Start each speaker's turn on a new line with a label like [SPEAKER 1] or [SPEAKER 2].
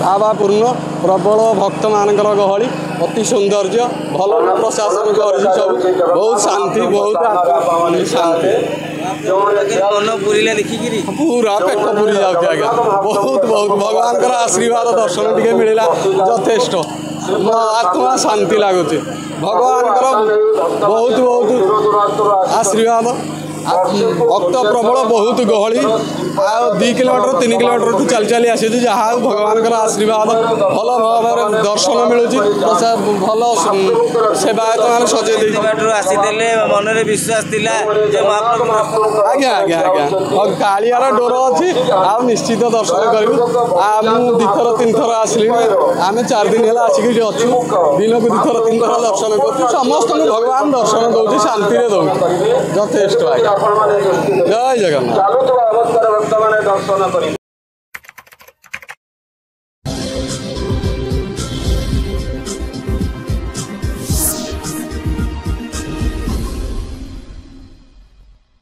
[SPEAKER 1] भावापूर्ण प्रबल भक्त मानकर गहली अति सौंदर्य भल प्रशासन कर बहुत शांति बहुत शांति पूरा पेट पूरी जाऊँ आज्ञा बहुत बहुत भगवान का आशीर्वाद दर्शन टे मिलला यथेष्ट मो आत्मा शांति लगुच भगवान बहुत बहुत आशीर्वाद भक्त प्रबल बहुत गहली आ 2 किलोमीटर 3 किलोमीटर तू चल चली आसी जहाँ भगवान का आशीर्वाद भल भाव दर्शन मिलूँ भल सेवायत मैंने सजे
[SPEAKER 2] मन विश्वास
[SPEAKER 1] आज्ञा आज्ञा आज्ञा कालियार डोर अच्छी आ निश्चित दर्शन करूँ दिथर 3 थर आसली आम 4 दिन है आसिक अच्छु दिन को 2 थर 3 थर दर्शन कर समस्त भगवान दर्शन दौर शांति दौर यथेष्ट जय जगन्नाथ।